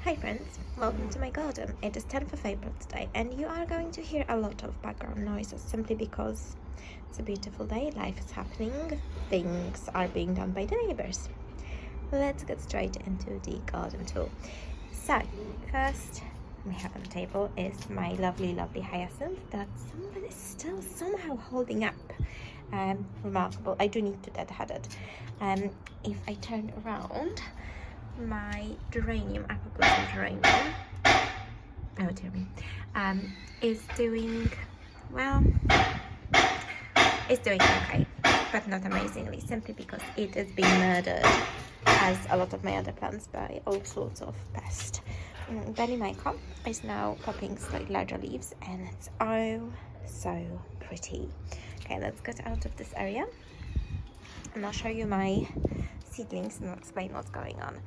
Hi friends, welcome to my garden. It is 10th of April today and you are going to hear a lot of background noises simply because it's a beautiful day, life is happening, things are being done by the neighbors. Let's get straight into the garden tour. So, first we have on the table is my lovely hyacinth that somebody is still somehow holding up. Remarkable. I do need to deadhead it. If I turn around, my geranium, apple blossom geranium, oh dear me, is doing, well, it's doing okay, but not amazingly, simply because it is being murdered, as a lot of my other plants, by all sorts of pests. Benny Mica is now popping slightly larger leaves, and it's oh so pretty. Okay, let's get out of this area, and I'll show you my seedlings and I'll explain what's going on.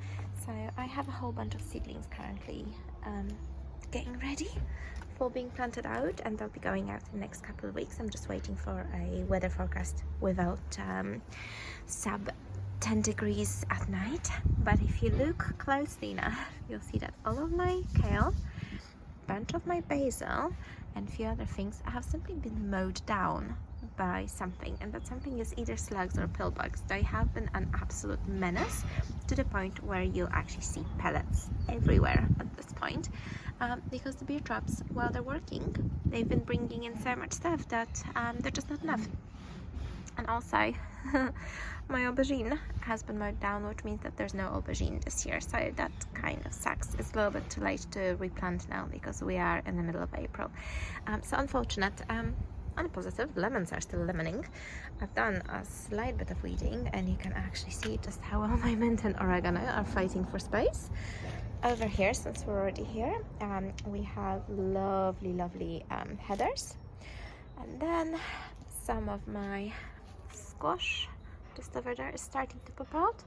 So I have a whole bunch of seedlings currently getting ready for being planted out, and they'll be going out in the next couple of weeks. I'm just waiting for a weather forecast without sub 10 degrees at night. But if you look closely enough, you'll see that all of my kale, bunch of my basil, and a few other things have simply been mowed down by something, and that something is either slugs or pillbugs. They have been an absolute menace to the point where you'll actually see pellets everywhere at this point, because the beer traps, while they're working, they've been bringing in so much stuff that they're just not enough. And also my aubergine has been mowed down, which means that there's no aubergine this year, so that kind of sucks. It's a little bit too late to replant now because we are in the middle of April, so unfortunate. On a positive, lemons are still lemoning. I've done a slight bit of weeding, and you can actually see just how well my mint and oregano are fighting for space. Over here, since we're already here, we have lovely heathers, and then some of my squash just over there is starting to pop out,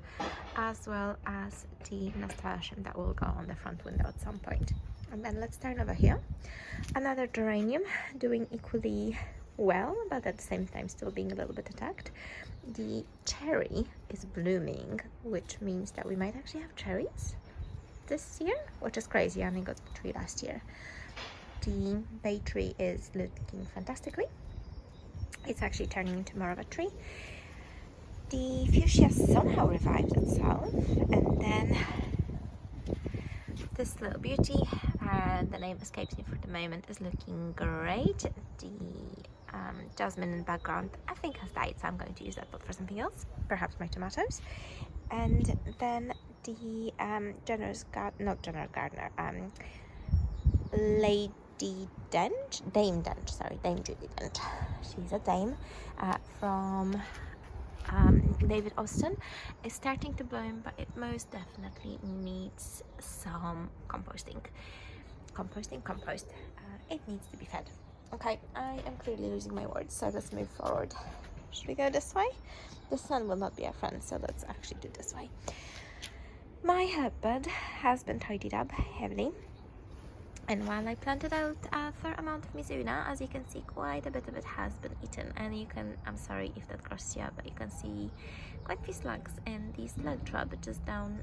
as well as the nasturtium that will go on the front window at some point. And then let's turn over here. Another geranium doing equally well, but at the same time still being a little bit attacked. The cherry is blooming, which means that we might actually have cherries this year, which is crazy. I only got a tree last year. The bay tree is looking fantastically. It's actually turning into more of a tree. The fuchsia somehow revived itself, and then this little beauty, the name escapes me for the moment, is looking great. The jasmine in the background I think has died, so I'm going to use that pot for something else, perhaps my tomatoes. And then the Lady Dame Judy Dent. She's a dame from David Austin, is starting to bloom, but it most definitely needs some compost. It needs to be fed. Okay, I am clearly losing my words, so let's move forward. Should we go this way? The sun will not be our friend, so let's actually do this way. My herb bed has been tidied up heavily, and while I planted out a fair amount of mizuna, as you can see, quite a bit of it has been eaten. And you can, I'm sorry if that grosses you out, but you can see quite a few slugs in the slug trap just down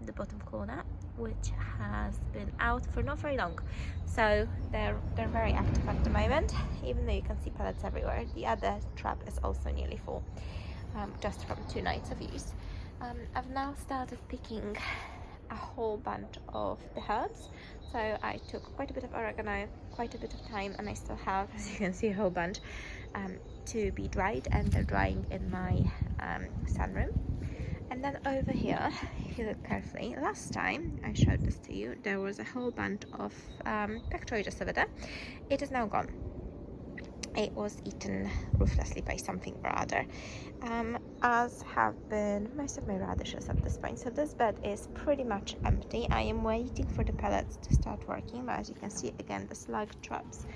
the bottom corner, which has been out for not very long. So they're very active at the moment, even though you can see pellets everywhere. The other trap is also nearly full, just from 2 nights of use. I've now started picking a whole bunch of the herbs. So I took quite a bit of oregano, quite a bit of thyme, and I still have, as you can see, a whole bunch to be dried, and they're drying in my sunroom. And then over here, if you look carefully, last time I showed this to you, there was a whole bunch of pak choi just over there. It is now gone. It was eaten ruthlessly by something or other, as have been most of my radishes at this point. So this bed is pretty much empty. I am waiting for the pellets to start working, but as you can see, again, the slug traps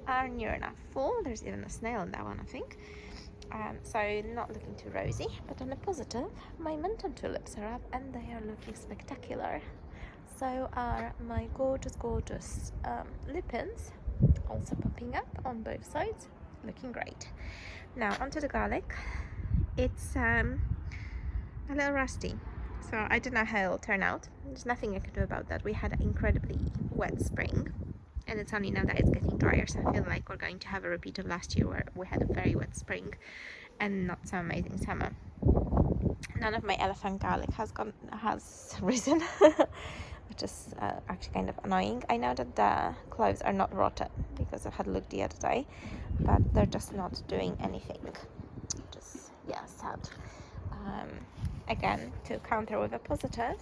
are near enough full. There's even a snail in that one, I think. So not looking too rosy, but on a positive, my mint and tulips are up and they are looking spectacular. So are my gorgeous lupins, also popping up on both sides, looking great. Now onto the garlic. It's a little rusty, So I don't know how it'll turn out. There's nothing I can do about that. We had an incredibly wet spring, and it's only now that it's getting drier, so I feel like we're going to have a repeat of last year where we had a very wet spring and not so amazing summer. None of my elephant garlic has risen, which is actually kind of annoying. I know that the cloves are not rotten because I had looked the other day, but they're just not doing anything. Just, yeah, sad. Again, to counter with a positive,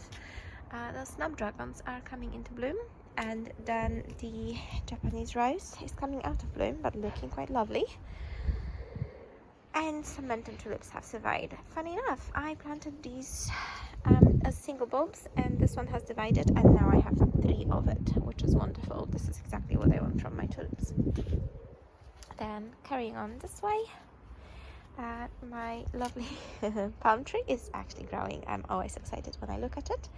the snapdragons are coming into bloom, and then the Japanese rose is coming out of bloom, but looking quite lovely. And some Menton tulips have survived. Funny enough, I planted these as single bulbs, and this one has divided, and now I have 3 of it, which is wonderful. This is exactly what I want from my tulips. Then carrying on this way, my lovely palm tree is actually growing. I'm always excited when I look at it.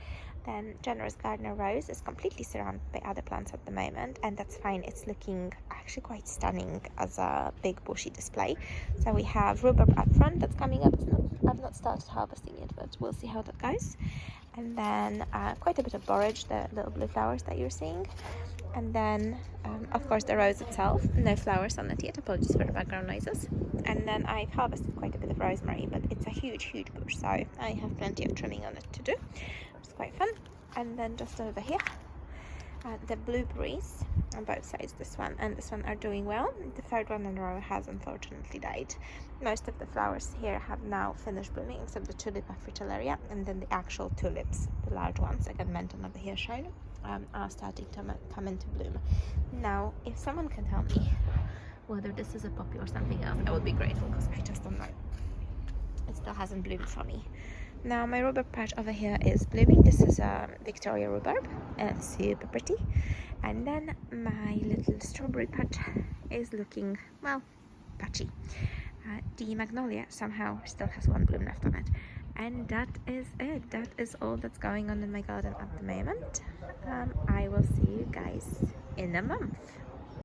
Then generous gardener rose is completely surrounded by other plants at the moment, and that's fine. It's looking actually quite stunning as a big bushy display. So we have rhubarb up front that's coming up. I've not started harvesting it, but we'll see how that goes. And then quite a bit of borage, the little blue flowers that you're seeing. And then, of course, the rose itself, no flowers on it yet, apologies for the background noises. And then I've harvested quite a bit of rosemary, but it's a huge bush, so I have plenty of trimming on it to do. It's quite fun. And then just over here, the blueberries on both sides, this one and this one, are doing well. The third one in a row has unfortunately died. Most of the flowers here have now finished blooming, except the tulipa fritillaria, and then the actual tulips, the large ones, again Menton over here shown, are starting to come into bloom. Now, if someone can tell me whether this is a poppy or something else, I would be grateful, because I just don't know. It still hasn't bloomed for me. Now my rhubarb patch over here is blooming. This is a Victoria rhubarb, and it's super pretty. And then my little strawberry patch is looking, well, patchy. The magnolia somehow still has 1 bloom left on it. And that is it. That is all that's going on in my garden at the moment. I will see you guys in a month.